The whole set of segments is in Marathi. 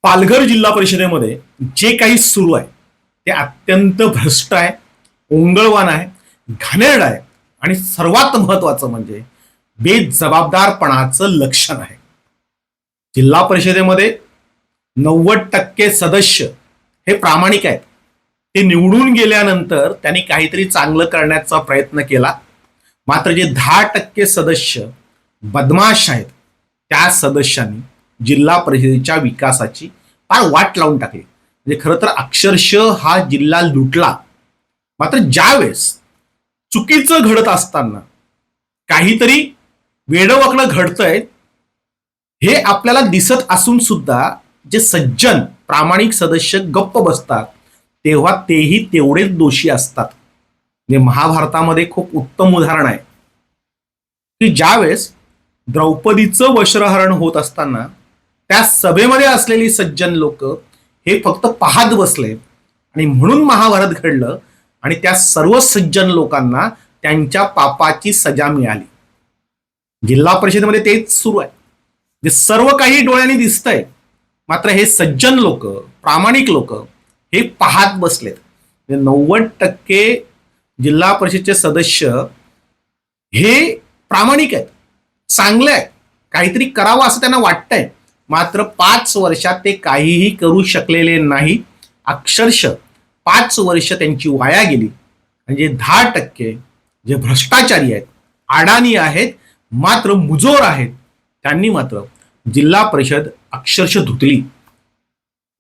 पालघर जिल्हा परिषदेमध्ये जे काही सुरू आहे ते अत्यंत भ्रष्ट आहे, ओंगळवान आहे, घाणेरडं आहे आणि सर्वात महत्वाचं म्हणजे बेजबाबदारपणाचं लक्षण आहे. जिल्हा परिषदेमध्ये 90% सदस्य हे प्रामाणिक आहेत. ते निवडून गेल्यानंतर त्यांनी काहीतरी चांगलं करण्याचा प्रयत्न केला. मात्र जे 10% सदस्य बदमाश आहेत त्या सदस्यांनी जिल्हा परिषदेच्या विकासाची फार वाट लावून टाकली. म्हणजे खरं तर अक्षरशः हा जिल्हा लुटला. मात्र ज्यावेळेस चुकीचं घडत असताना काहीतरी वेडवाकडं घडतंय हे आपल्याला दिसत असून सुद्धा जे सज्जन प्रामाणिक सदस्य गप्प बसतात तेव्हा तेही तेवढेच दोषी असतात. म्हणजे महाभारतामध्ये खूप उत्तम उदाहरण आहे की ज्यावेळेस द्रौपदीचं वस्त्रहरण होत असताना त्या सभेमध्ये असलेली सज्जन लोक हे फक्त पाहत बसले आणि म्हणून महाभारत घडलं आणि त्या सर्व सज्जन लोकांना त्यांच्या पापाची सजा मिळाली. जिल्हा परिषदेमध्ये तेच सुरू आहे. जे सर्व काही डोळ्यांनी दिसतंय मात्र हे सज्जन लोक प्रामाणिक लोक हे पाहत बसलेत. 90% जिल्हा परिषदेचे सदस्य हे प्रामाणिक आहेत, चांगले आहेत, काहीतरी करावं असं त्यांना वाटतंय. मात्र 5 वर्षात ते काहीही करू शकलेले नाही. अक्षरशः 5 वर्ष त्यांची वाया गेली. म्हणजे 10% जे भ्रष्टाचारी आहेत, अडाणी आहेत, मात्र मुजोर आहेत, त्यांनी मात्र जिल्हा परिषद अक्षरशः धुतली.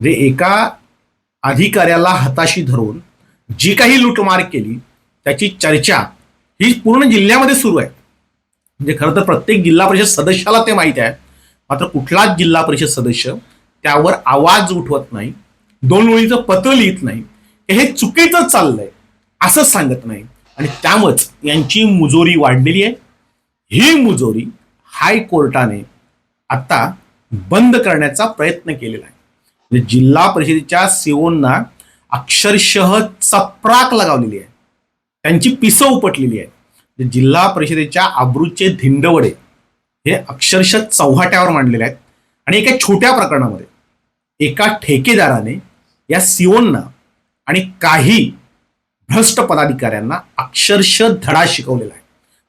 जे एका अधिकाऱ्याला हाताशी धरून जी काही लूटमार केली त्याची चर्चा ही पूर्ण जिल्ह्यामध्ये सुरू आहे. म्हणजे खरं तर प्रत्येक जिल्हा परिषद सदस्याला ते माहिती आहे. मात्र कुठलाच जिल्हा परिषद सदस्य त्यावर आवाज उठवत नाही, 2 ओळीचं पत्र लिहित नाही, हे चुकीचं चाललंय असं सांगत नाही. आणि त्यामुळेच यांची मुजोरी वाढलेली आहे. ही मुजोरी हायकोर्टाने आता बंद करण्याचा प्रयत्न केलेला आहे. म्हणजे जिल्हा परिषदेच्या सीओना अक्षरशः चपराक लगावलेली आहे, त्यांची पिसं उपटलेली आहे. जिल्हा परिषदेच्या आबरूचे धिंडवडे हे अक्षरशः चव्हाट्यावर मांडलेले आहेत. आणि एका छोट्या प्रकरणामध्ये एका ठेकेदाराने या सीओना आणि काही भ्रष्ट पदाधिकाऱ्यांना अक्षरशः धडा शिकवलेला आहे.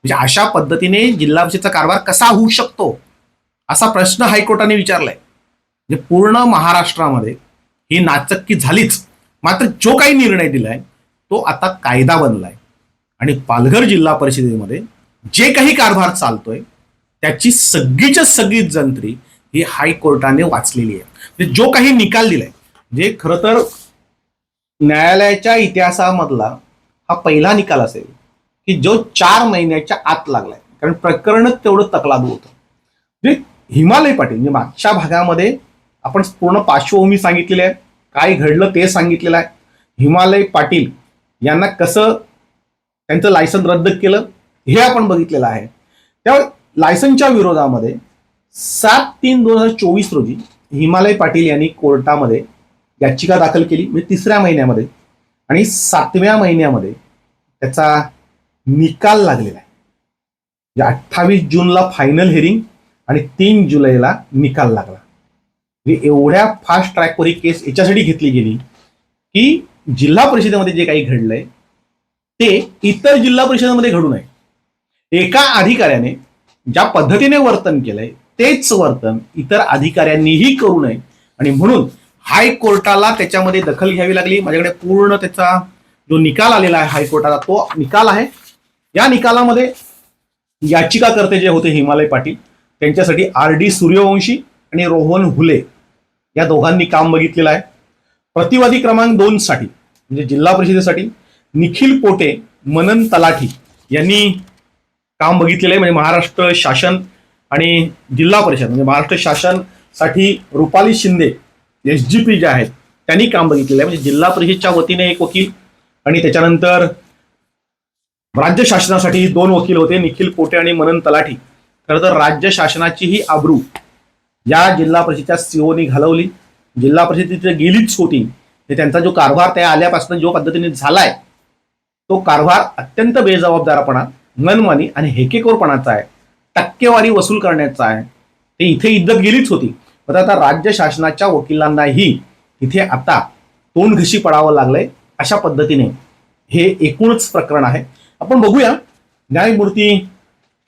म्हणजे अशा पद्धतीने जिल्हा परिषदेचा कारभार कसा होऊ शकतो असा प्रश्न हायकोर्टाने विचारलाय. म्हणजे पूर्ण महाराष्ट्रामध्ये ही नाचक्की झालीच. मात्र जो काही निर्णय दिलाय तो आता कायदा बनलाय आणि पालघर जिल्हा परिषदेमध्ये जे काही कारभार चालतोय त्याची सगळीच्या सगळी जंत्री ही हायकोर्टाने वाचलेली आहे. म्हणजे जो काही निकाल दिलाय जे खरं तर न्यायालयाच्या इतिहासामधला हा पहिला निकाल असेल की जो 4 महिन्याच्या आत लागलाय. कारण प्रकरणच तेवढं तकलादू होतं. म्हणजे हिमालय पाटील म्हणजे मागच्या भागामध्ये आपण पूर्ण पार्श्वभूमी सांगितलेली आहे, काय घडलं ते सांगितलेलं आहे. हिमालय पाटील यांना कसं त्यांचं लायसन रद्द केलं हे आपण बघितलेलं आहे. त्या लायसनच्या विरोधामध्ये 7/3/2024 रोजी हिमालय पाटील यांनी कोर्टामध्ये याचिका दाखल केली. म्हणजे 3ऱ्या महिन्यामध्ये आणि 7व्या महिन्यामध्ये त्याचा निकाल लागलेला आहे. 28 जूनला फायनल हिअरिंग आणि 3 जुलैला निकाल लागला. एवढ्या फास्ट ट्रॅकवर ही केस याच्यासाठी घेतली गेली की जिल्हा परिषदेमध्ये जे काही घडलंय ते इतर जिल्हा परिषदेमध्ये घडू नये. एका अधिकाऱ्याने ज्या पद्धतीने वर्तन केलंय तेच वर्तन इतर अधिकाऱ्यांनीही करू नये आणि म्हणून हायकोर्टाला त्याच्यामध्ये दखल घ्यावी लागली. माझ्याकडे पूर्ण त्याचा जो निकाल आलेला आहे हायकोर्टाला तो निकाल आहे. या निकालामध्ये याचिकाकर्ते जे होते हिमालय पाटील त्यांच्यासाठी RD सूर्यवंशी आणि रोहन हुले या दोघांनी काम बघितलेलं आहे. प्रतिवादी क्रमांक 2 साठी म्हणजे जिल्हा परिषदेसाठी निखिल पोटे, मनन तलाठी यांनी काम बघितलेलं आहे. म्हणजे महाराष्ट्र शासन आणि जिल्हा परिषद म्हणजे महाराष्ट्र शासनसाठी रुपाली शिंदे SGP जे आहेत त्यांनी काम बघितलेलं आहे. म्हणजे जिल्हा परिषदच्या वतीने एक वकील आणि त्याच्यानंतर राज्य शासनासाठी 2 वकील होते, निखिल पोटे आणि मनन तलाठी. खरं तर राज्य शासनाची ही आबरू या जिल्हा परिषदेच्या सीओनी घालवली. जिल्हा परिषदेची गेलीच होती. त्यांचा जो कारभार त्या आल्यापासून जो पद्धतीने झालाय तो कारभार अत्यंत बेजबाबदारपणा, मनमानी आणि हेकेखोरपणाचा आहे. टक्केवारी वसूल करण्याचा आहे. ते इथे इज्जत गेलीच होती. तर आता राज्य शासनाच्या वकिलांनाही तिथे आता तोंड घशी पडावं लागलंय. अशा पद्धतीने हे एकूणच प्रकरण आहे. आपण बघूया न्यायमूर्ती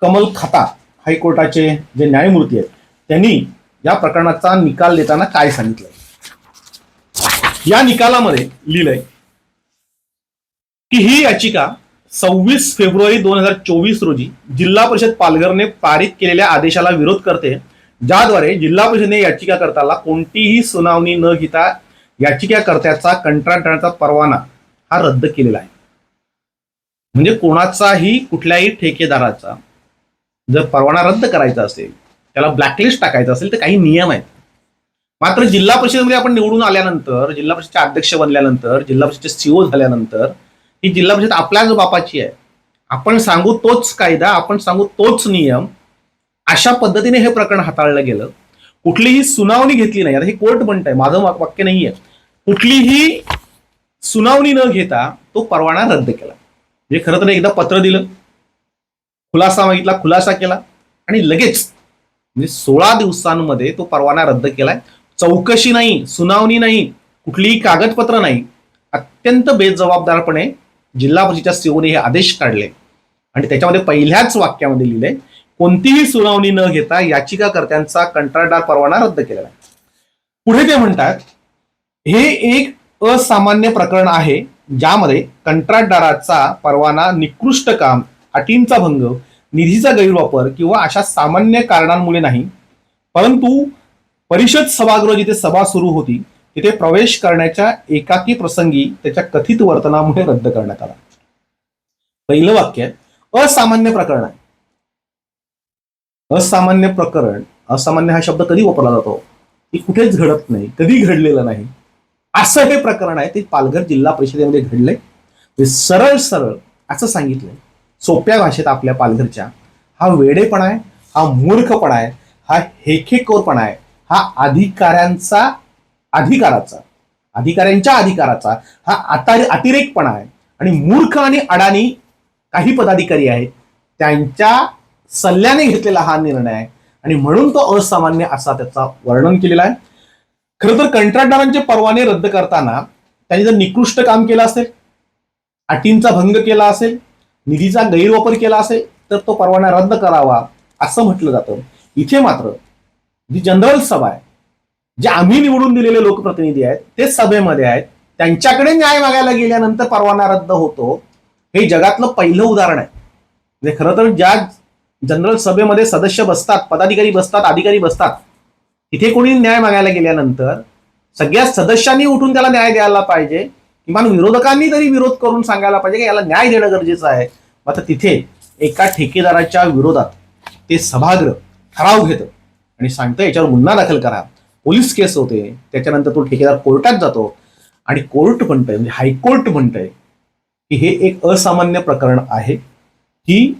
कमल खाता हायकोर्टाचे जे न्यायमूर्ती आहेत त्यांनी या प्रकरणाचा निकाल देताना काय सांगितलंय. या निकालामध्ये लिहिलंय की ही याचिका 26 फेब्रुवारी 2024 रोजी जिल्हा परिषद पालघरने पारित केलेल्या आदेशाला विरोध करते, ज्याद्वारे जिल्हा परिषदेने याचिकाकर्त्याला कोणतीही सुनावणी न घेता याचिकाकर्त्याचा कंत्राटदाराचा परवाना हा रद्द केलेला आहे. म्हणजे कोणाचाही कुठल्याही ठेकेदाराचा जर परवाना रद्द करायचा असेल, त्याला ब्लॅकलिस्ट टाकायचं असेल तर काही नियम आहेत. मात्र जिल्हा परिषदेमध्ये आपण निवडून आल्यानंतर, जिल्हा परिषदचे अध्यक्ष बनल्यानंतर, जिल्हा परिषदचे सीओ झाल्यानंतर ही जिल्हा परिषद आपल्याच बापाची आहे. आपण सांगू तोच कायदा, आपण सांगू तोच नियम, अशा पद्धतीने हे प्रकरण हाताळलं गेलं. कुठलीही सुनावणी घेतली नाही. आता हे कोर्ट म्हणतंय, माझं वाक्य नाहीये. कुठलीही सुनावणी न घेता तो परवाना रद्द केला. म्हणजे खरं तर एकदा पत्र दिलं, खुलासा मागितला, खुलासा केला आणि लगेच म्हणजे 16 दिवसांमध्ये तो परवाना रद्द केलाय. चौकशी नाही, सुनावणी नाही, कुठलीही कागदपत्र नाही. अत्यंत बेजबाबदारपणे जिल्हा परिषदेच्या सीओने हे आदेश काढले आणि त्याच्यामध्ये पहिल्याच वाक्यामध्ये लिहिले कोणतीही सुनावणी न घेता याचिकाकर्त्यांचा कंत्राटदार परवाना रद्द केलेला आहे. पुढे ते म्हणतात हे एक असामान्य प्रकरण आहे ज्यामध्ये कंत्राटदाराचा परवाना निकृष्ट काम, अटींचा भंग, निधीचा गैरवापर किंवा अशा सामान्य कारणांमुळे नाही, परंतु परिषद सभागृह जिथे सभा सुरू होती तिथे प्रवेश करण्याच्या एकाकी प्रसंगी त्याच्या कथित वर्तनामुळे रद्द करण्यात आला. पहिलं वाक्य असामान्य प्रकरण आहे. असामान्य प्रकरण, असामान्य हा शब्द कधी वापरला जातो की कुठेच घडत नाही, कधी घडलेलं नाही, असं हे प्रकरण आहे. ते पालघर जिल्हा परिषदेमध्ये घडलंय. ते सरळ सरळ असं सांगितलंय सोप्या भाषेत आपल्या पालघरच्या. हा वेडेपणा आहे, हा मूर्खपणा आहे, हा हेखेखोरपणा आहे, हा अधिकाऱ्यांच्या अधिकाराचा हा अतिरेकपणा आहे. आणि मूर्ख आणि अडाणी काही पदाधिकारी आहेत त्यांच्या सल्ल्याने घेतलेला हा निर्णय आहे आणि म्हणून तो असामान्य असा त्याचा वर्णन केलेला आहे. खरं तर कंत्राटदारांचे परवाने रद्द करताना त्यांनी जर निकृष्ट काम केलं असेल, अटींचा भंग केला असेल, निधीचा गैरवापर केला असेल तर तो परवाना रद्द करावा असं म्हटलं जातं. इथे मात्र जी जनरल सभा आहे, जे आम्ही निवडून दिलेले लोकप्रतिनिधी आहेत ते सभेमध्ये आहेत, त्यांच्याकडे न्याय मागायला गेल्यानंतर परवाना रद्द होतो, हे जगातलं पहिलं उदाहरण आहे. म्हणजे खरं तर ज्या जनरल सभेमध्ये सदस्य बसतात, पदाधिकारी बसतात, अधिकारी बसतात, तिथे कोणी न्याय मागायला गेल्यानंतर सगळ्या सदस्यांनी उठून त्याला न्याय द्यायला पाहिजे, किमान विरोधकांनी तरी विरोध करून सांगायला पाहिजे की याला न्याय देणं गरजेचं आहे. मात्र तिथे एका ठेकेदाराच्या विरोधात ते सभागृह ठराव घेतं आणि सांगतं याच्यावर गुन्हा दाखल करा, पोलीस केस होते, त्याच्यानंतर तो ठेकेदार कोर्टात जातो आणि कोर्ट म्हणतंय, म्हणजे हायकोर्ट म्हणतंय की हे एक असामान्य प्रकरण आहे, की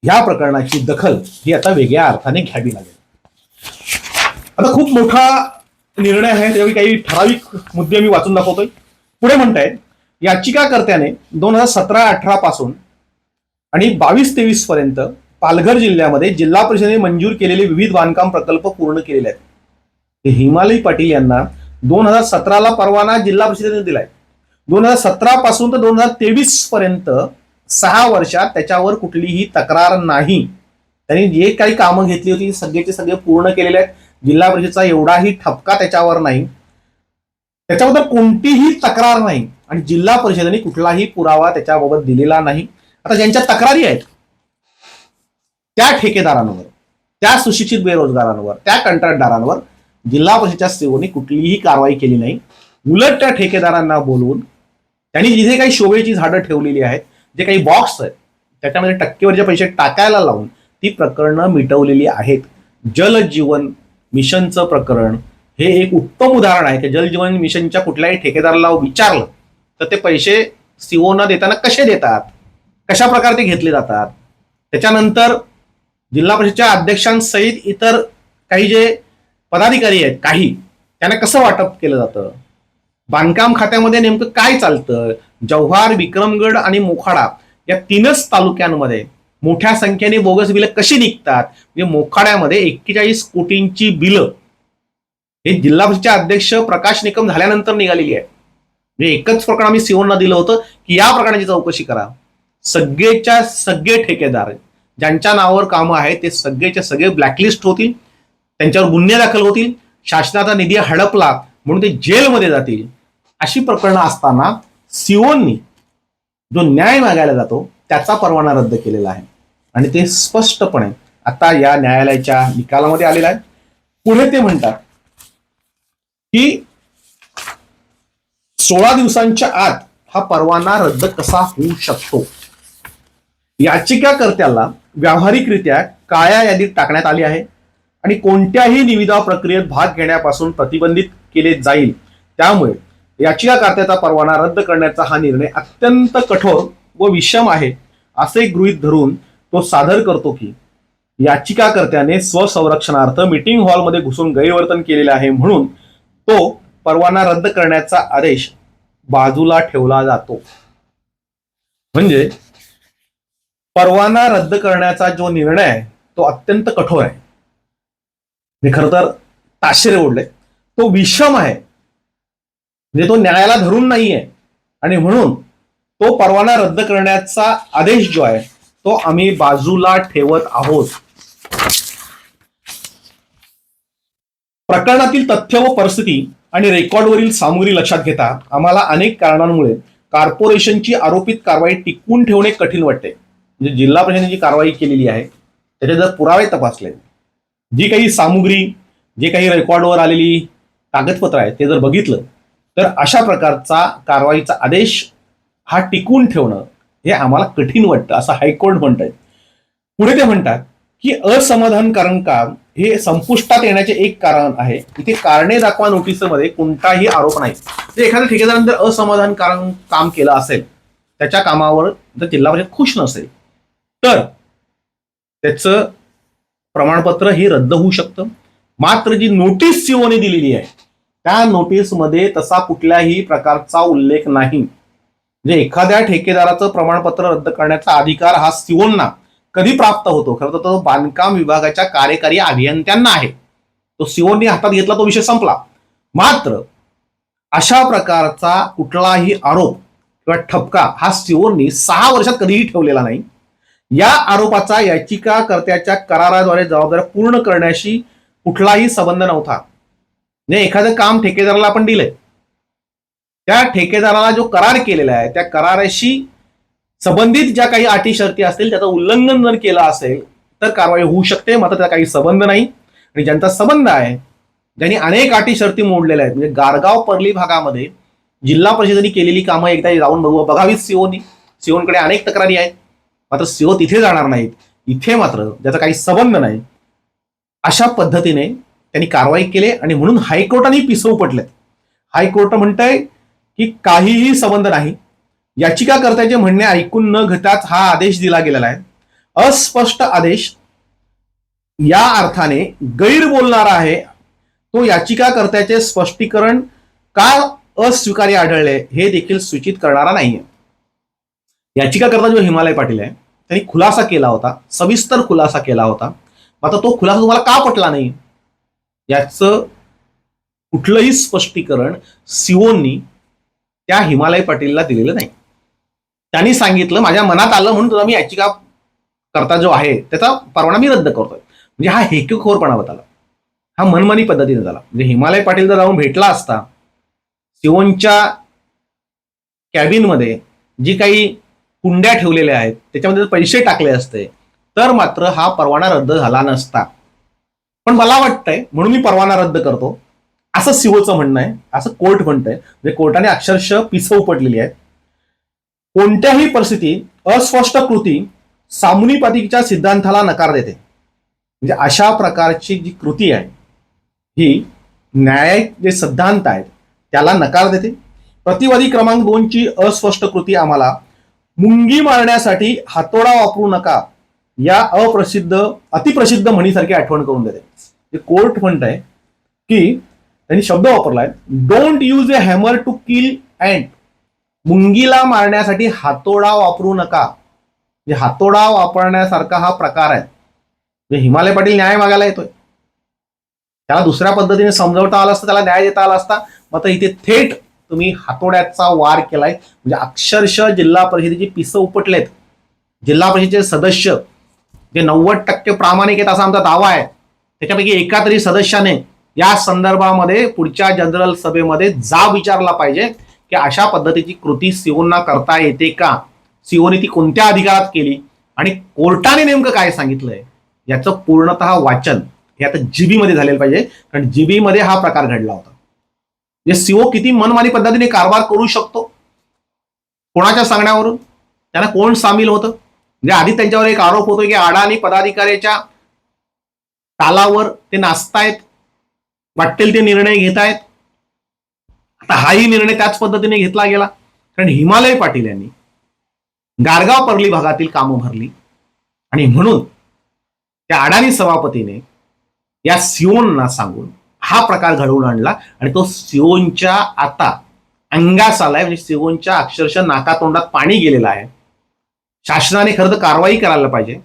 ह्या प्रकरणाची दखल ही आता वेगळ्या अर्थाने घ्यावी लागेल. आता खूप मोठा निर्णय आहे, त्यावेळी काही ठराविक मुद्दे मी वाचून दाखवतोय. पुढे म्हणतायत याचिकाकर्त्याने 2017-18 पासून आणि 22-23 पर्यंत पालघर जिल्ह्यामध्ये जिल्हा परिषदेने मंजूर केलेले विविध बांधकाम प्रकल्प पूर्ण केलेले आहेत. हिमालय पाटील यांना 2017ला परवाना जिल्हा परिषदेने दिलाय. 2017 पासून तर 2023 पर्यंत 6 वर्षात त्याच्यावर कुठलीही तक्रार नाही. त्यांनी जे काही कामं घेतली होती सगळेचे सगळे पूर्ण केलेले आहेत. जिल्हा परिषदेचा एवढाही ठपका त्याच्यावर नाही, त्याच्याबद्दल कोणतीही तक्रार नाही आणि जिल्हा परिषदेने कुठलाही पुरावा त्याच्याबाबत दिलेला नाही. आता ज्यांच्या तक्रारी आहेत त्या ठेकेदारांवर, त्या सुशिक्षित बेरोजगारांवर, त्या कंत्राटदारांवर जिल्हा परिषदेच्या सीओने कुठलीही कारवाई केली नाही. उलट त्या ठेकेदारांना बोलून त्यांनी जिथे काही शोभेची झाडं ठेवलेली आहेत, जे काही बॉक्स आहेत त्याच्यामध्ये टक्केवरचे पैसे टाकायला लावून ती प्रकरणं मिटवलेली आहेत. जल जीवन मिशनचं प्रकरण हे एक उत्तम उदाहरण आहे की जल जीवन मिशनच्या कुठल्याही ठेकेदाराला विचारलं तर ते पैसे सीओना देताना कसे देतात, कशा प्रकारे ते घेतले जातात, त्याच्यानंतर जिल्हा परिषदेच्या अध्यक्षांसहित इतर काही जे पदाधिकारी आहेत काही त्यांना कसं वाटप केलं जातं, बांधकाम खात्यामध्ये नेमकं काय चालतं, जव्हार, विक्रमगड आणि मोखाडा या 3च तालुक्यांमध्ये मोठ्या संख्येने बोगस बिलं कशी निघतात. म्हणजे मोखाड्यामध्ये 41 कोटींची बिलं हे जिल्हा परिषदचे अध्यक्ष प्रकाश निकम झाल्यानंतर निघालेली आहे. म्हणजे एकच प्रकरण आम्ही सीओना दिलं होतं की या प्रकरणाची चौकशी करा. सगळेच्या सगळे ठेकेदार ज्यांच्या नावावर कामं आहेत ते सगळेच्या सगळे ब्लॅकलिस्ट होतील, त्यांच्यावर गुन्हे दाखल होतील, शासनाचा निधी हडपला म्हणून ते जेलमध्ये जातील. अशी प्रकरणं असताना सीओनी जो न्याय मागायला जातो त्याचा परवाना रद्द केलेला आहे आणि ते स्पष्टपणे आता या न्यायालयाच्या निकालामध्ये आलेलं आहे. पुढे ते म्हणतात की 16 दिवसांच्या आत हा परवाना रद्द कसा होऊ शकतो. याचिकाकर्त्याला व्यावहारिकरित्या काळ्या यादीत टाकण्यात आली आहे आणि कोणत्याही निविदा प्रक्रियेत भाग घेण्यापासून प्रतिबंधित केले जाईल. त्यामुळे याचिकाकर्त्याचा परवाना रद्द करण्याचा हा निर्णय अत्यंत कठोर व विषम आहे असे गृहीत धरून तो सादर करतो की याचिकाकर्त्याने स्वसंरक्षणार्थ मीटिंग हॉलमध्ये घुसून गैरवर्तन केलेले आहे म्हणून तो परवाना रद्द करण्याचा आदेश बाजूला ठेवला जातो. म्हणजे परवाना रद्द करण्याचा जो निर्णय आहे तो अत्यंत कठोर आहे. मी खरं तर ताशेरे ओढले, तो विषम आहे. म्हणजे तो न्यायाला धरून नाहीये आणि म्हणून तो परवाना रद्द करण्याचा आदेश जो आहे तो आम्ही बाजूला ठेवत आहोत. प्रकरणातील तथ्य व परिस्थिती आणि रेकॉर्डवरील सामुग्री लक्षात घेता आम्हाला अनेक कारणांमुळे कॉर्पोरेशनची आरोपित कारवाई टिकवून ठेवणे कठीण वाटते. म्हणजे जिल्हा परिषदेने जी कारवाई केलेली आहे त्याचे जर पुरावे तपासले, जी काही सामुग्री, जे काही रेकॉर्डवर आलेली कागदपत्र आहेत ते जर बघितलं तर अशा प्रकारचा कारवाईचा आदेश हा टिकवून ठेवणं हे आम्हाला कठीण वाटतं असं हायकोर्ट म्हणत आहेत. पुढे ते म्हणतात की असमाधानकारक काम हे संपुष्टात येण्याचे एक कारण आहे. इथे कारणे दाखवा नोटीसमध्ये कोणताही आरोप नाही. जर एखाद्या ठेकेदाराने जर असमाधानकारक काम केलं असेल, त्याच्या कामावर जर जिल्हा परिषद खुश नसेल तर त्याचं प्रमाणपत्र हे रद्द होऊ शकतं. मात्र जी नोटीस सीओने दिलेली आहे त्या नोटीसमध्ये तसा कुठल्याही प्रकारचा उल्लेख नाही. म्हणजे एखाद्या ठेकेदाराचं प्रमाणपत्र रद्द करण्याचा अधिकार हा सीओना कधी प्राप्त होतो, खरं तर तो बांधकाम विभागाच्या कार्यकारी अभियंत्यांना आहे. तो सीओनी हातात घेतला, तो विषय संपला. मात्र अशा प्रकारचा कुठलाही आरोप किंवा ठपका हा सीओनी 6 वर्षात कधीही ठेवलेला नाही. या आरोपाचा याचिकाकर्त्याच्या कराराद्वारे जबाबदारी पूर्ण करण्याशी कुठलाही संबंध नव्हता. म्हणजे एखादं काम ठेकेदाराला आपण दिलंय, त्या ठेकेदाराला जो करार केलेला आहे त्या कराराशी संबंधित ज्या काही अटी शर्ती असतील त्याचं उल्लंघन जर केलं असेल तर कारवाई होऊ शकते. मात्र त्याचा काही संबंध नाही. आणि ज्यांचा संबंध आहे, ज्यांनी अनेक अटी शर्ती मोडलेल्या आहेत, म्हणजे गारगाव पर्ली भागामध्ये जिल्हा परिषदेने केलेली कामं एकदा जाऊन बघावीत सीओनकडे अनेक तक्रारी आहेत. मात्र सीओ तिथे जाणार नाहीत. इथे मात्र ज्याचा काही संबंध नाही अशा पद्धतीने त्यांनी कारवाई केली आणि म्हणून हायकोर्टाने पिसवू पटले. हायकोर्ट म्हणतंय की काहीही संबंध नाही. याचिकाकर्त्याचे म्हणणे ऐकून न घेताच हा आदेश दिला गेलेला आहे. अस्पष्ट आदेश या अर्थाने गैर बोलणारा आहे. तो याचिकाकर्त्याचे स्पष्टीकरण का अस्वीकार्य आढळले हे देखील सूचित करणारा नाहीये. याचिकाकर्ता जो हिमालय पाटील आहे त्यांनी खुलासा केला होता, सविस्तर खुलासा केला होता. मात्र तो खुलासा तुम्हाला का पटला नाही याचं कुठलंही स्पष्टीकरण सीओनी त्या हिमालय पाटीलला दिलेलं नाही. त्यांनी सांगितलं माझ्या मनात आलं म्हणून तुला मी याचिकाकर्ता जो आहे त्याचा परवाना मी रद्द करतोय. म्हणजे हा हेकेखोरपणा झाला, हा मनमानी पद्धतीने झाला. म्हणजे हिमालय पाटील जर जाऊन भेटला असता, सीओनच्या कॅबिनमध्ये जी काही कुंड्या ठेवलेल्या आहेत त्याच्यामध्ये पैसे टाकले असते तर मात्र हा परवाना रद्द झाला नसता. पण मला वाटतंय म्हणून मी परवाना रद्द करतो असं सीओचं म्हणणं आहे, असं कोर्ट म्हणतंय. म्हणजे कोर्टाने अक्षरशः पिसव पडलेली आहे. कोणत्याही परिस्थितीत अस्पष्ट कृती सामुनिपातिकीच्या सिद्धांताला नकार देते. म्हणजे अशा प्रकारची जी कृती आहे ही न्यायिक जे सिद्धांत आहेत त्याला नकार देते. प्रतिवादी क्रमांक 2 ची अस्पष्ट कृती आम्हाला मुंगी मारण्यासाठी हातोडा वापरू नका या अतिप्रसिद्ध म्हणीसारखी आठवण करून देते. कोर्ट म्हणतंय की त्यांनी शब्द वापरलाय, don't use a hammer to kill ant. मुंगीला मारण्यासाठी हातोडा वापरू नका. म्हणजे हातोडा वापरण्यासारखा हा प्रकार आहे. हिमालय पाटील न्याय मागायला येतोय, त्याला दुसऱ्या पद्धतीने समजवता आलं असतं, त्याला न्याय देता आला असता. मात्र इथे थेट तुम्ही हातोड्याचा वार केलाय. म्हणजे अक्षरशः जिल्हा परिषदेची पिसं उपटलेत. जिल्हा परिषदेचे सदस्य जे 90% प्रामाणिक आहेत असा आमचा दावा आहे, त्याच्यापैकी एका तरी सदस्याने या संदर्भामध्ये पुढच्या जनरल सभेमध्ये जाब विचारला पाहिजे की अशा पद्धतीची कृती सीओना करता येते का, सीओने ती कोणत्या अधिकारात केली आणि कोर्टाने नेमकं काय सांगितलंय याचं पूर्णतः वाचन हे आता जीबी मध्ये झालेलं पाहिजे. कारण जीबी मध्ये हा प्रकार घडला होता. म्हणजे सीओ किती मनमानी पद्धतीने कारभार करू शकतो, कोणाच्या सांगण्यावरून, त्यांना कोण सामील होतं. म्हणजे आधी त्यांच्यावर एक आरोप होतो की अडाणी पदाधिकाऱ्याच्या तालावर ते नाचतायत, वाटेल ते निर्णय घेत आहेत. आता हाही निर्णय त्याच पद्धतीने घेतला गेला. कारण हिमालय पाटील यांनी गारगाव पर्ली भागातील कामं भरली आणि म्हणून त्या अडाणी सभापतीने या सीओना सांगून हा प्रकार घडवून आणला आणि तो सीओनच्या आता अंगास आलाय. म्हणजे सीओनच्या अक्षरशः नाकातोंडात पाणी गेलेलं आहे. शासनाने खरं तर कारवाई करायला पाहिजे.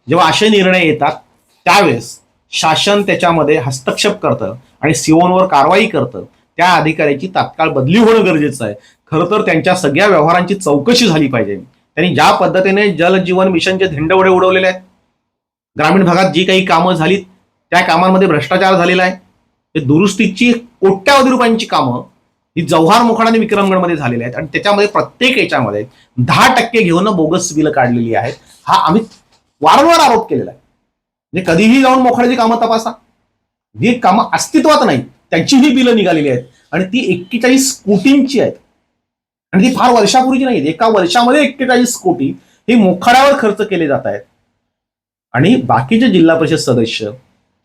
जेव्हा असे निर्णय येतात त्यावेळेस शासन त्याच्यामध्ये हस्तक्षेप करतं आणि सीओनवर कारवाई करतं. त्या अधिकाऱ्याची तात्काळ बदली होणं गरजेचं आहे. खरं तर त्यांच्या सगळ्या व्यवहारांची चौकशी झाली पाहिजे. त्यांनी ज्या पद्धतीने जल जीवन मिशनचे झेंडवडे उडवलेले आहेत, ग्रामीण भागात जी काही कामं झाली त्या कामांमध्ये भ्रष्टाचार झालेला आहे. ते दुरुस्तीची कोट्यावधी रुपयांची कामं ही जव्हार मोखाडा आणि विक्रमगडमध्ये झालेली आहेत आणि त्याच्यामध्ये प्रत्येक याच्यामध्ये 10% घेऊन बोगस बिलं काढलेली आहेत. हा आम्ही वारंवार आरोप केलेला आहे. म्हणजे कधीही जाऊन मोखाड्याची कामं तपासा, जी कामं अस्तित्वात नाही त्यांची ही बिलं निघालेली आहेत आणि ती 41 कोटींची आहेत. आणि ती फार वर्षापूर्वीची नाही, एका वर्षामध्ये 41 कोटी हे मोखाड्यावर खर्च केले जात आहेत. आणि बाकीचे जिल्हा परिषद सदस्य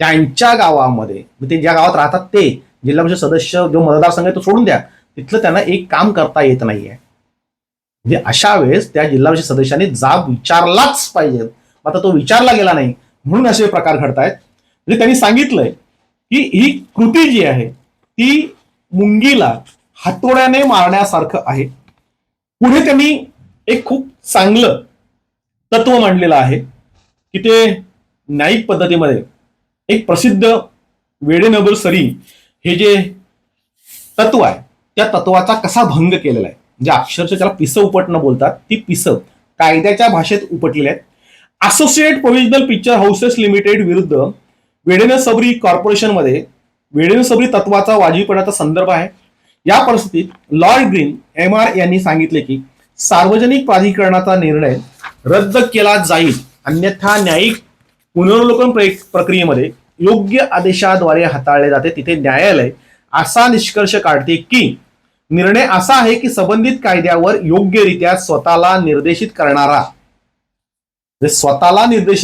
त्यांच्या गावामध्ये, ते ज्या गावात राहतात ते जिल्हा परिषद सदस्य जो मतदारसंघ आहे तो सोडून द्या, तिथलं त्यांना एक काम करता येत नाहीये. म्हणजे अशा वेळेस त्या जिल्हा परिषद सदस्यांनी जाब विचारलाच पाहिजे. आता तो विचारला गेला नाही म्हणून असे प्रकार घडतायत. म्हणजे त्यांनी सांगितलंय की ही कृती जी आहे ती मुंगीला हातोड्याने मारण्यासारखं आहे. पुढे त्यांनी एक खूप चांगलं तत्व मांडलेलं आहे की ते न्यायिक पद्धतीमध्ये एक प्रसिद्ध वेडेनबर सरी हे जे तत्व आहे त्या तत्वाचा कसा भंग केलेला आहे. म्हणजे अक्षरशः त्याला पिसं उपटणं बोलतात, ती पिसं कायद्याच्या भाषेत उपटलेली आहेत. Associate provisional picture houses limited विरुद्ध वेडेनसबरी कॉर्पोरेशनमध्ये वेडेनसबरी तत्वाचा वाजवीपणाचा संदर्भ आहे. या परिस्थितीत लॉर्ड ग्रीन MR यांनी सांगितले की सार्वजनिक प्राधिकरणाचा निर्णय रद्द केला जाईल, अन्यथा न्यायिक पुनर्वलोकन प्रक्रियेमध्ये योग्य आदेशाद्वारे हाताळले जाते. तिथे न्यायालय असा निष्कर्ष काढते की निर्णय असा आहे की संबंधित कायद्यावर योग्यरित्या स्वतःला निर्देशित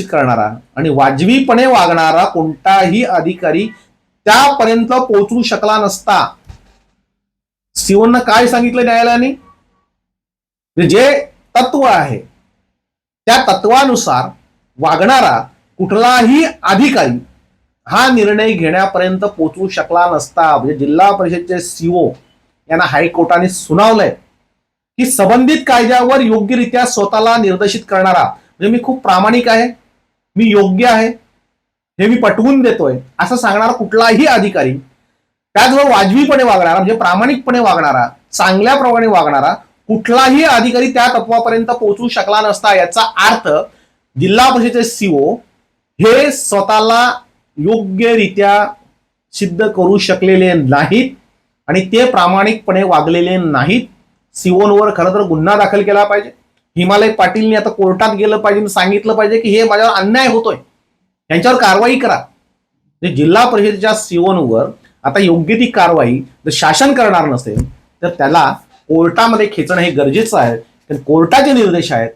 करणारा आणि वाजवीपणे वागणारा कोणताही अधिकारी त्यापर्यंत पोहोचू शकला नसता. सीओना काय सांगितलं न्यायालयाने, जे तत्व आहे त्या तत्वानुसार वागणारा कुठलाही अधिकारी हा निर्णय घेण्यापर्यंत पोहोचू शकला नसता. म्हणजे जिल्हा परिषदेचे सीओ यांना हायकोर्टाने सुनावलंय की संबंधित कायद्यावर योग्यरित्या स्वतःला निर्देशित करणारा, म्हणजे मी खूप प्रामाणिक आहे, मी योग्य आहे हे मी पटवून देतोय असं सांगणारा कुठलाही अधिकारी, त्याचबरोबर वाजवीपणे वागणारा म्हणजे प्रामाणिकपणे वागणारा, चांगल्या प्रमाणे वागणारा कुठलाही अधिकारी त्या तत्वापर्यंत पोहोचू शकला नसता. याचा अर्थ जिल्हा परिषदेचे सीओ हे स्वतःला योग्यरित्या सिद्ध करू शकलेले नाहीत आणि ते प्रामाणिकपणे वागलेले नाहीत. सीओनवर खरं तर गुन्हा दाखल केला पाहिजे. हिमालय पाटीलनी आता कोर्टात गेलं पाहिजे, सांगितलं पाहिजे की हे माझ्यावर अन्याय होतोय, यांच्यावर कारवाई करा. जिल्हा परिषदेच्या सीओनवर आता योग्य ती कारवाई जर शासन करणार नसेल तर त्याला कोर्टामध्ये खेचणं हे गरजेचं आहे. तर कोर्टाचे निर्देश आहेत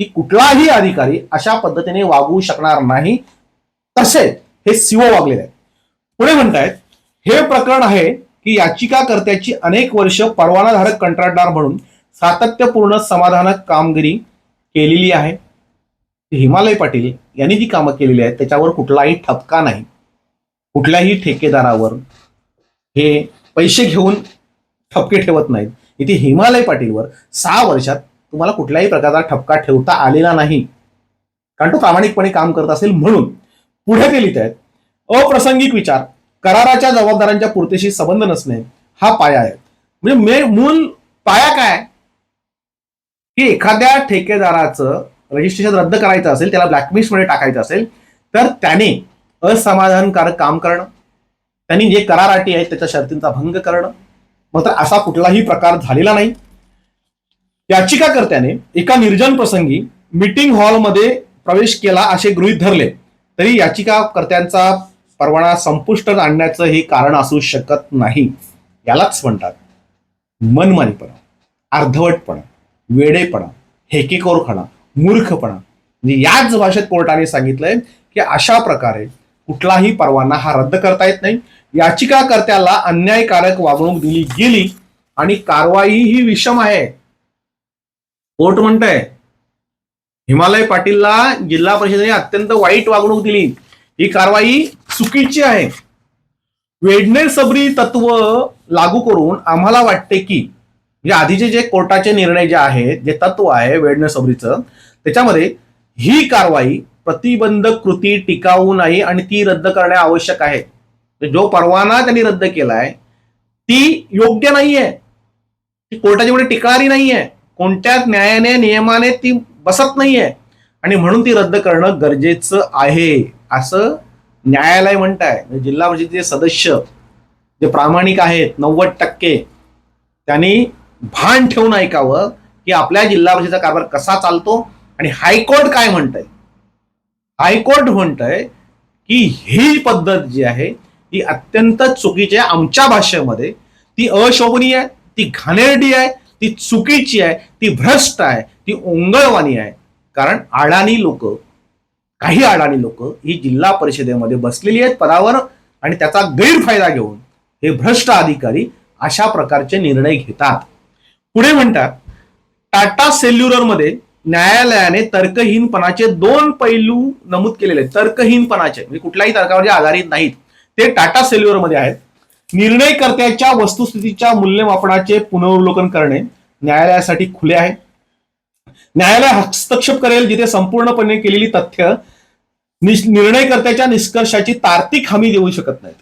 की कुठलाही अधिकारी अशा पद्धतीने वागू शकणार नाही. तसे हे सीओ वागलेले आहेत. पुढे म्हणतायत हे प्रकरण आहे की याचिकाकर्त्याची अनेक वर्ष परवानाधारक कंत्राटदार म्हणून सातत्यपूर्ण समाधानक कामगिरी केलेली आहे. हिमालय पाटील यांनी जी कामं केलेली आहेत त्याच्यावर कुठलाही ठपका नाही. कुठल्याही ठेकेदारावर हे पैसे घेऊन ठपके ठेवत नाहीत. इथे हिमालय पाटीलवर 6 वर्षात तुम्हाला कुठल्याही प्रकारचा ठपका ठेवता आलेला नाही, कारण तो प्रामाणिकपणे काम करत असेल. म्हणून पुढे ते लिहित आहेत अप्रासंगिक विचार कराराच्या जबाबदारांच्या पूर्तीशी संबंध नसणे हा पाया आहे. म्हणजे मूल पाया काय की एखाद्या ठेकेदाराचं रजिस्ट्रेशन रद्द करायचं असेल, त्याला ब्लॅकलिस्टमध्ये टाकायचं असेल, तर त्याने असमाधानकारक काम करणं, त्यांनी जे करार अटी आहेत त्याच्या शर्तींचा भंग करणं, मात्र असा कुठलाही प्रकार झालेला नाही. याचिकाकर्त्याने एका निर्जन प्रसंगी मीटिंग हॉलमध्ये प्रवेश केला असे गृहीत धरले तरी याचिकाकर्त्यांचा परवाना संपुष्टात आणण्याचं हे कारण असू शकत नाही. यालाच म्हणतात मनमानीपणा, अर्धवटपणा, वेडेपणा, हेकेखोरपणा, मूर्खपणा. म्हणजे याच भाषेत कोर्टाने सांगितलंय की अशा प्रकारे कुठलाही परवाना हा रद्द करता येत नाही. याचिकाकर्त्याला अन्यायकारक वागणूक दिली गेली आणि कारवाई ही विषम आहे. कोर्ट म्हणतंय हिमालय पाटीलला जिल्हा परिषदेने अत्यंत वाईट वागणूक दिली, ही कारवाई चुकीची आहे. वेडणेसबरी तत्व लागू करून आम्हाला वाटते की म्हणजे आधीचे जे कोर्टाचे निर्णय जे आहेत, जे तत्व आहे वेडणेसबरीचं, त्याच्यामध्ये ही कारवाई प्रतिबंधक कृती टिकाऊ नाही आणि ती रद्द करणे आवश्यक आहे. जो परवाना त्यांनी रद्द केलाय ती योग्य नाहीये, ती कोर्टाच्या पुढे टिकणारी नाहीये, कोणत्याच न्यायाने नियमाने ती बसत नाहीये आणि म्हणून ती रद्द करणं गरजेचं आहे असं न्यायालय म्हणत आहे. जिल्हा परिषदेचे सदस्य जे प्रामाणिक आहेत 90%, त्यांनी भान ठेवून ऐकावं की आपल्या जिल्हा परिषदेचा कारभार कसा चालतो आणि हायकोर्ट काय म्हणतंय. हायकोर्ट म्हणतंय की ही पद्धत जी आहे ती अत्यंत चुकीची आहे. आमच्या भाषेमध्ये ती अशोभनीय आहे, ती घाणेरडी आहे, ती चुकीची आहे, ती भ्रष्ट आहे, ती ओंगळवाणी आहे. कारण काही अडाणी लोक ही जिल्हा परिषदेमध्ये बसलेली आहेत पदावर आणि त्याचा गैरफायदा घेऊन हे भ्रष्ट अधिकारी अशा प्रकारचे निर्णय घेतात. पुढे म्हणतात टाटा सेल्युलरमध्ये न्यायालयाने तर्कहीनपणाचे 2 पैलू नमूद केलेले आहेत. तर्कहीनपणाचे म्हणजे कुठल्याही तर्कावर जे आधारित नाहीत ते टाटा सेल्युलरमध्ये आहेत. निर्णयकर्त्याच्या वस्तुस्थितीच्या मूल्यमापनाचे पुनरावलोकन करणे न्यायालयासाठी खुले आहे. न्यायालय हस्तक्षेप करेल जिथे संपूर्णपणे केलेली तथ्य निर्णयकर्त्याच्या निष्कर्षाची तार्किक हमी देऊ शकत नाहीत.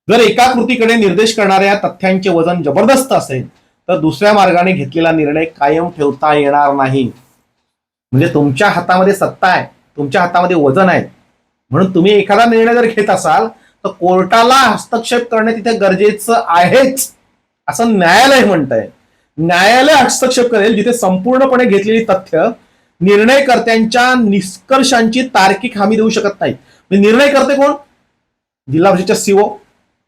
जर एका कृतीकडे निर्देश करणाऱ्या तथ्यांचे वजन जबरदस्त असेल तर दुसऱ्या मार्गाने घेतलेला निर्णय कायम ठेवता येणार नाही. म्हणजे तुमच्या हातामध्ये सत्ता आहे, तुमच्या हातामध्ये वजन आहे, म्हणून तुम्ही एखादा निर्णय जर घेत असाल तर कोर्टाला हस्तक्षेप करणे तिथे गरजेचं आहेच असं न्यायालय म्हणतंय. न्यायालय हस्तक्षेप करेल जिथे संपूर्णपणे घेतलेली तथ्य निर्णयकर्त्यांच्या निष्कर्षांची तार्किक हमी देऊ शकत नाही. निर्णय करते कोण? जिल्हा परिषदच्या सीओ,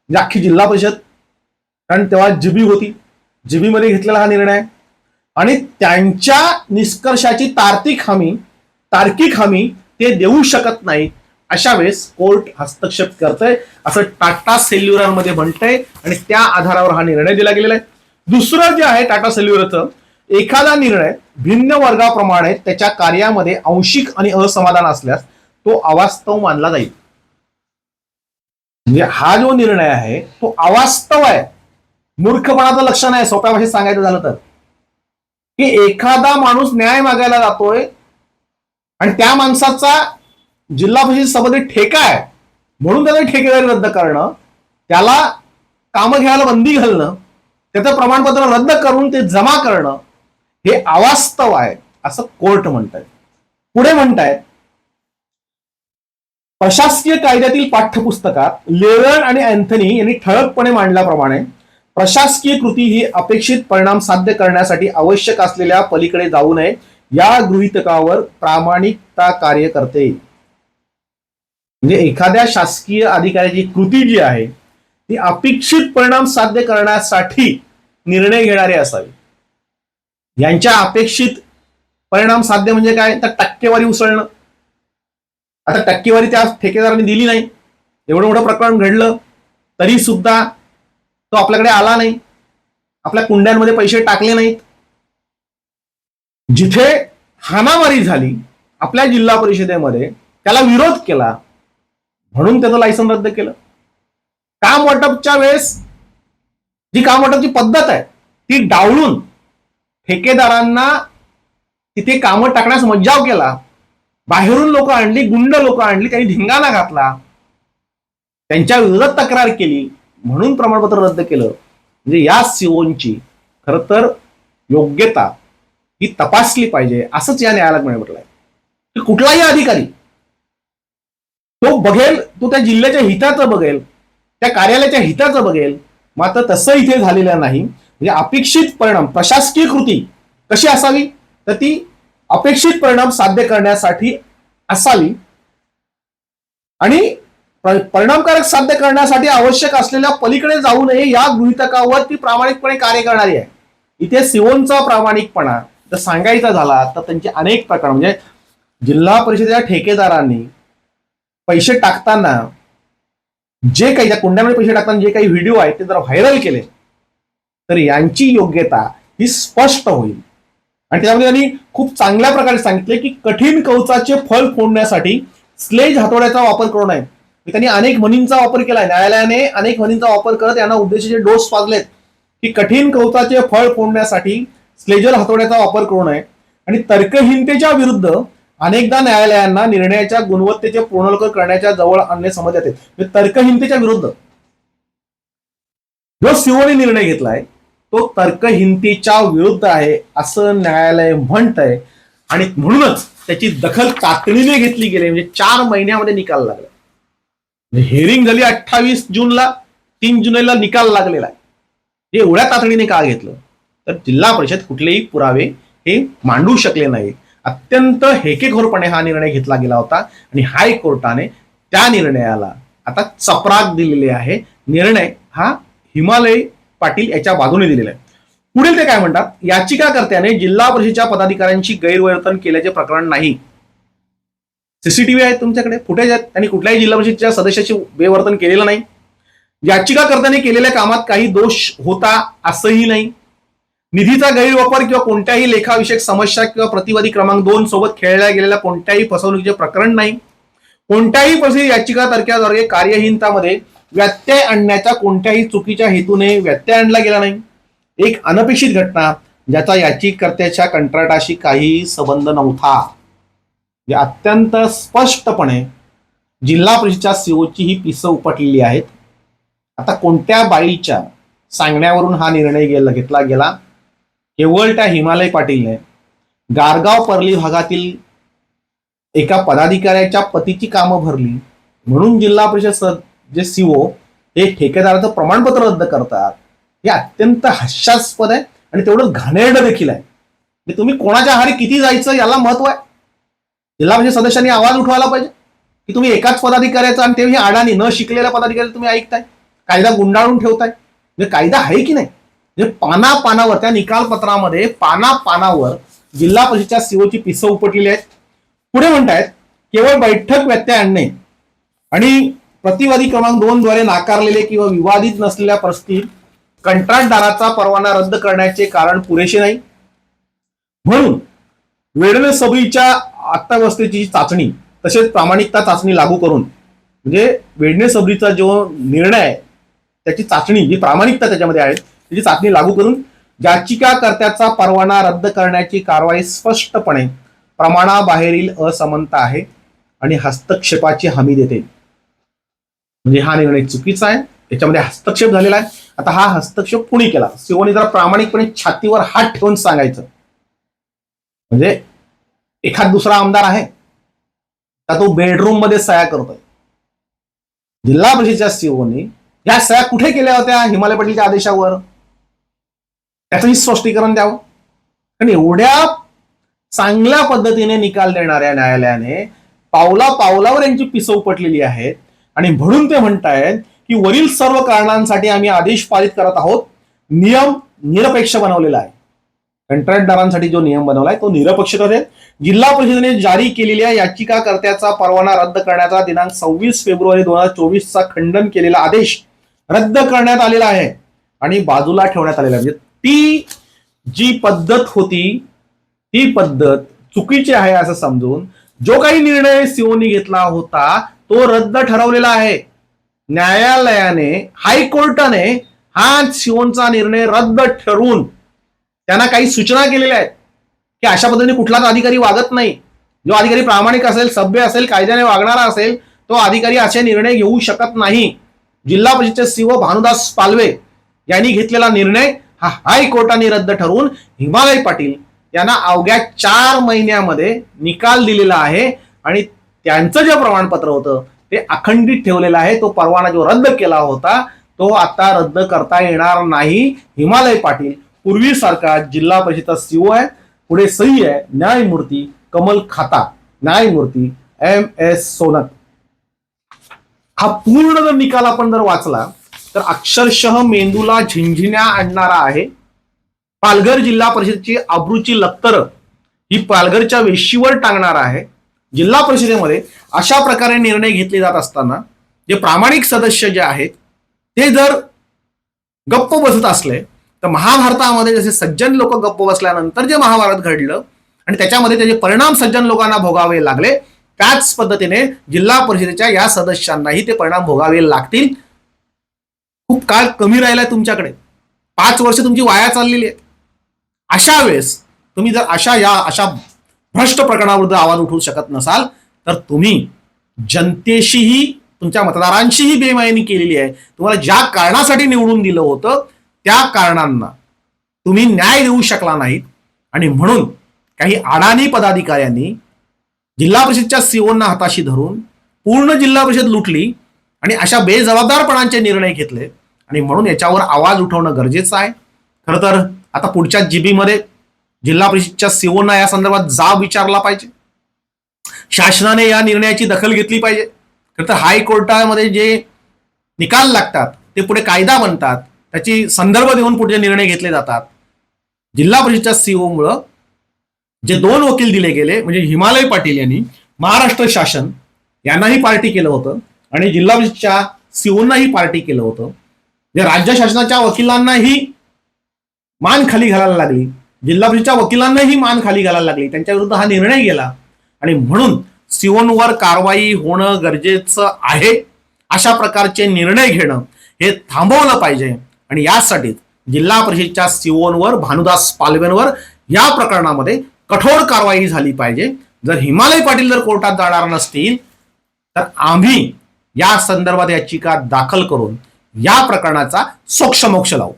अख्खी जिल्हा परिषद, कारण तेव्हा जीबी होती, जीबी मध्ये घेतलेला हा निर्णय आणि त्यांच्या निष्कर्षाची तार्किक हमी ते देऊ शकत नाही. अशा वेळेस कोर्ट हस्तक्षेप करतंय असं टाटा सेल्युलर मध्ये म्हणतंय आणि त्या आधारावर हा निर्णय दिला गेलेला आहे. दुसरं जे आहे टाटा सेल्युलरचं, एखादा निर्णय भिन्न वर्गाप्रमाणे त्याच्या कार्यामध्ये आंशिक आणि असमाधान असल्यास तो अवास्तव मानला जाईल. म्हणजे हा जो निर्णय आहे तो अवास्तव आहे, मूर्खपणाचं लक्षण आहे. सोप्या भाषेत सांगायचं झालं तर की एखादा माणूस न्याय मागायला जातोय आणि त्या माणसाचा जिल्हा परिषद सभेत ठेका आहे म्हणून त्याला ठेकेदारी रद्द करणं, त्याला कामं घ्यायला बंदी घालणं, त्याचं प्रमाणपत्र रद्द करून ते जमा करणं हे अवास्तव आहे असं कोर्ट म्हणतायत. पुढे म्हणतायत प्रशासकीय कायद्यातील पाठ्यपुस्तकात लेरन आणि अँथनी यांनी ठळकपणे मांडल्याप्रमाणे प्रशासकीय कृती ही अपेक्षित परिणाम साध्य करण्यासाठी आवश्यक असलेल्या पलीकडे जाऊ नये या गृहीतकावर प्रामाणिकता कार्य करते. म्हणजे एखाद्या शासकीय अधिकाऱ्याची कृती जी आहे ती अपेक्षित परिणाम साध्य करण्यासाठी निर्णय घेणारे असावे. यांच्या अपेक्षित परिणाम साध्य म्हणजे काय तर टक्केवारी उसळणं. आता टक्केवारी त्या ठेकेदाराने दिली नाही, एवढं मोठं प्रकरण घडलं तरी सुद्धा तो आपल्याकडे आला नाही, आपल्या कुंड्यांमध्ये पैसे टाकले नाहीत. जिथे हाणामारी झाली आपल्या जिल्हा परिषदेमध्ये त्याला विरोध केला म्हणून त्याचं लायसन रद्द केलं. काम वाटपच्या वेळेस जी काम वाटपची पद्धत आहे ती डावळून ठेकेदारांना तिथे कामं टाकण्यास मज्जाव केला, बाहेरून लोक आणली, गुंड लोक आणली, त्यांनी धिंगाणा घातला त्यांच्या विरोधात तक्रार केली म्हणून प्रमाणपत्र रद्द केलं, म्हणजे या सीओची खर तर योग्यता ही तपासली पाहिजे असंच या न्यायालयात म्हटलंय. कुठलाही अधिकारी तो बघेल, तो त्या जिल्ह्याच्या हिताचं बघेल, त्या कार्यालयाच्या हिताचं बघेल, मात्र तसं इथे झालेलं नाही. म्हणजे अपेक्षित परिणाम, प्रशासकीय कृती कशी असावी तर ती अपेक्षित परिणाम साध्य करण्यासाठी असावी आणि परिणामकारक साध्य करण्यासाठी आवश्यक असलेल्या पलीकडे जाऊ नये या गृहीतकावर ती प्रामाणिकपणे कार्य करणारी आहे. इथे सिओनचा प्रामाणिकपणा जर सांगायचा झाला तर त्यांचे अनेक प्रकार, म्हणजे जिल्हा परिषदेच्या ठेकेदारांनी पैसे टाकताना जे काही त्या कुंड्यामध्ये पैसे टाकताना जे काही व्हिडिओ आहेत ते जर व्हायरल केले तर यांची योग्यता ही स्पष्ट होईल. आणि त्यामध्ये त्यांनी खूप चांगल्या प्रकारे सांगितले की कठीण कवचाचे फळ फोडण्यासाठी स्लेज हातोड्याचा वापर करू नये. त्यांनी अनेक म्हणींचा वापर केलाय, न्यायालयाने अनेक म्हणींचा वापर करत यांना उद्देशाचे डोस पाजलेत की कठीण कवचाचे फळ फोडण्यासाठी स्लेजर हातोड्याचा वापर करू नये. आणि तर्कहीनतेच्या विरुद्ध अनेकदा न्यायालयांना निर्णयाच्या गुणवत्तेचे पूर्णांक करण्याच्या जवळ आणणे समज येते. तर्कहीनतेच्या विरुद्ध जो सीओने निर्णय घेतलाय तो तर्कहीनतेच्या विरुद्ध आहे असं न्यायालय म्हणतंय आणि म्हणूनच त्याची दखल तातडीने घेतली गेली. म्हणजे 4 महिन्यामध्ये निकाल लागला. हिअरिंग झाली 28 जूनला, 3 जुलैला निकाल लागलेला आहे. हे एवढ्या तातडीने का घेतलं तर जिल्हा परिषद कुठलेही पुरावे हे मांडू शकले नाही. अत्यंत हेकेखोरपणे हा निर्णय घेतला गेला होता आणि हायकोर्टाने त्या निर्णयाला आता चपराक दिलेली आहे. निर्णय हा हिमालय पाटील याच्या बाजूने दिलेला आहे. पुढील ते काय म्हणतात, याचिकाकर्त्याने जिल्हा परिषदेच्या पदाधिकाऱ्यांची गैरवर्तन केल्याचे प्रकरण नाही. सीसीटीव्ही आहेत तुमच्याकडे, फुटेज आहेत, आणि कुठल्याही जिल्हा परिषदेच्या सदस्याचे बेवर्तन केलेलं नाही. याचिकाकर्त्याने केलेल्या कामात काही दोष होता असंही नाही. निधीचा गैरवापर किंवा कोणत्याही लेखाविषयक समस्या किंवा प्रतिवादी क्रमांक 2 सोबत खेळल्या गेलेल्या कोणत्याही फसवणुकीचे प्रकरण नाही. कोणत्याही परिस्थितीत याचिकाकर्त्याद्वारे कार्यहीनतामध्ये व्यत्यय आणण्याच्या कोणत्याही चुकीच्या हेतूने व्यत्यय आणला गेला नाही. एक अनपेक्षित घटना ज्याचा याचिकाकर्त्याच्या कंत्राटाशी काही संबंध नव्हता. अत्यंत स्पष्टपणे जिल्हा परिषदेच्या सीओची ही पिसं उपटलेली आहेत. आता कोणत्या बाईच्या सांगण्यावरून हा निर्णय घेतला गेला, केवळ त्या हिमालय पाटीलने गारगाव पर्ली भागातील एका पदाधिकाऱ्याच्या पतीची कामं भरली म्हणून जिल्हा परिषद जे सीओ हे ठेकेदाराचं प्रमाणपत्र रद्द करतात. हे अत्यंत हास्यास्पद आहे आणि तेवढं घाणेरडं देखील आहे. तुम्ही कोणाच्या आहारी किती जायचं याला महत्व आहे. जिल्हा परिषद सदस्यांनी आवाज उठवायला पाहिजे की तुम्ही एकाच पदाधिकाऱ्याचा आणि तेही अडाणी न शिकलेल्या पदाधिकारी तुम्ही ऐकताय, कायदा गुंडाळून ठेवताय. म्हणजे कायदा आहे की नाही. म्हणजे पानापानावर त्या निकालपत्रामध्ये पानापानावर जिल्हा परिषदेच्या सीओची पिसं उपटलेली आहेत. पुढे म्हणतायत केवळ बैठक व्यत्यय आणणे आणि प्रतिवादी क्रमांक 2 द्वारे नाकारलेले किंवा विवादित नसलेल्या परिस्थितीत कंत्राटदाराचा परवाना रद्द करण्याचे कारण पुरेसे नाही. म्हणून वेळेसबरीच्या अर्थव्यवस्थेची चाचणी तसेच प्रामाणिकता चाचणी लागू करून, म्हणजे वेळेसबरीचा जो निर्णय आहे त्याची चाचणी, जी प्रामाणिकता त्याच्यामध्ये आहे त्याची चाचणी लागू करून याचिकाकर्त्याचा परवाना रद्द करण्याची कारवाई स्पष्टपणे प्रमाणाबाहेरील असमानता आहे आणि हस्तक्षेपाची हमी देते. म्हणजे हा निर्णय चुकीचा आहे, याच्यामध्ये हस्तक्षेप झालेला आहे. आता हा हस्तक्षेप कुणी केला? सीओने जरा प्रामाणिकपणे छातीवर हात ठेवून सांगायचं. म्हणजे एखाद दुसरा आमदार आहे तर तो बेडरूम मध्ये सह्या करतोय. जिल्हा परिषदेच्या सीओने या सह्या कुठे केल्या होत्या? हिमालय पाटीलच्या आदेशावर. त्याचंही स्पष्टीकरण द्यावं. कारण एवढ्या चांगल्या पद्धतीने निकाल देणाऱ्या न्यायालयाने पावला पावलावर यांची पिसं उपटलेली आहेत आणि म्हणून ते म्हणतायत की वरील सर्व कारणांसाठी आम्ही आदेश पारित करत आहोत. नियम निरपेक्ष बनवलेला आहे. कंत्राटदारांसाठी जो नियम बनवलाय तो निरपेक्ष आहे. जिल्हा परिषदेने जारी केलेल्या याचिकाकर्त्याचा परवाना रद्द करण्याचा दिनांक 26 फेब्रुवारी 2024 चा खंडन केलेला आदेश रद्द करण्यात आलेला आहे आणि बाजूला ठेवण्यात आलेला आहे. म्हणजे ती जी पद्धत होती ती पद्धत चुकीची आहे असं समजून जो काही निर्णय सीओनी घेतला होता तो रद्द ठरवलेला आहे. न्यायालयाने, हायकोर्टाने हा सीओचा निर्णय रद्द ठरवून त्यांना काही सूचना केलेल्या आहेत की अशा पद्धतीने कुठलाच अधिकारी वागत नाही. जो अधिकारी प्रामाणिक असेल, सभ्य असेल, कायद्याने वागणारा असेल तो अधिकारी असे निर्णय घेऊ शकत नाही. जिल्हा परिषदेचे सीओ भानुदास पालवे यांनी घेतलेला निर्णय हा हायकोर्टाने रद्द ठरवून हिमालय पाटील यांना अवघ्या 4 महिन्यामध्ये निकाल दिलेला आहे आणि त्यांचं जे प्रमाणपत्र होतं ते अखंडित ठेवलेलं आहे. तो परवाना जो रद्द केला होता तो आता रद्द करता येणार नाही. हिमालय पाटील पूर्वीसारखा जिल्हा परिषदेचा सीओ आहे. पुढे सही आहे न्यायमूर्ती कमल खाता, न्यायमूर्ती MS सोनक. हा पूर्ण जर निकाल आपण जर वाचला तर अक्षरशः मेंदूला झिंझिण्या आणणारा आहे. पालघर जिल्हा परिषदेची अब्रूची लक्तर ही पालघरच्या वेशीवर टांगणार आहे. जिल्हा परिषदेमध्ये अशा प्रकारे निर्णय घेतले जात असताना जे प्रामाणिक सदस्य जे आहेत ते जर गप्प बसत असले तर महाभारतामध्ये जसे सज्जन लोक गप्प बसल्यानंतर जे महाभारत घडलं आणि त्याच्यामध्ये त्याचे परिणाम सज्जन लोकांना भोगावे लागले, त्याच पद्धतीने जिल्हा परिषदेच्या या सदस्यांनाही ते परिणाम भोगावे लागतील. खूप काळ कमी राहिलाय तुमच्याकडे, 5 वर्ष तुमची वाया चाललेली आहेत. अशा वेळेस तुम्ही जर अशा भ्रष्ट प्रकरणाविरुद्ध आवाज उठवू शकत नसाल तर तुम्ही जनतेशीही तुमच्या मतदारांशीही बेईमानी केलेली आहे. तुम्हाला ज्या कारणासाठी निवडून दिलं होतं त्या कारणांना तुम्ही न्याय देऊ शकला नाहीत आणि म्हणून काही अडाणी पदाधिकाऱ्यांनी जिल्हा परिषदच्या सीओना हाताशी धरून पूर्ण जिल्हा परिषद लुटली आणि अशा बेजबाबदारपणाचे निर्णय घेतले आणि म्हणून याच्यावर आवाज उठवणं गरजेचं आहे. खरं तर आता पुढच्या जीबीमध्ये जिल्हा परिषदच्या सीओना या संदर्भात जाब विचारला पाहिजे. शासनाने या निर्णयाची दखल घेतली पाहिजे. खरं तर हायकोर्टामध्ये जे निकाल लागतात ते पुढे कायदा बनतात, त्याची संदर्भ देऊन पुढचे निर्णय घेतले जातात. जिल्हा परिषदच्या सीओमुळं जे 2 वकील दिले गेले म्हणजे हिमालय पाटील यांनी महाराष्ट्र शासन यांनाही पार्टी केलं होतं आणि जिल्हा परिषदच्या सीओनाही पार्टी केलं होतं. जे राज्य शासनाच्या वकिलांनाही मान खाली घालायला लागली, जिल्हा परिषदच्या वकिलांनाही मान खाली घालायला लागली, त्यांच्या विरुद्ध हा निर्णय गेला आणि म्हणून सीओंवर कारवाई होणं गरजेचं आहे. अशा प्रकारचे निर्णय घेणं हे थांबवलं पाहिजे आणि यासाठी जिल्हा परिषदच्या सीओंवर भानुदास पालवेंवर या प्रकरणामध्ये कठोर कारवाई झाली पाहिजे. जर हिमालय पाटील जर कोर्टात जाणार नसतील तर आम्ही या संदर्भात याचिका दाखल करून या प्रकरणाचा सोक्षमोक्ष लावू.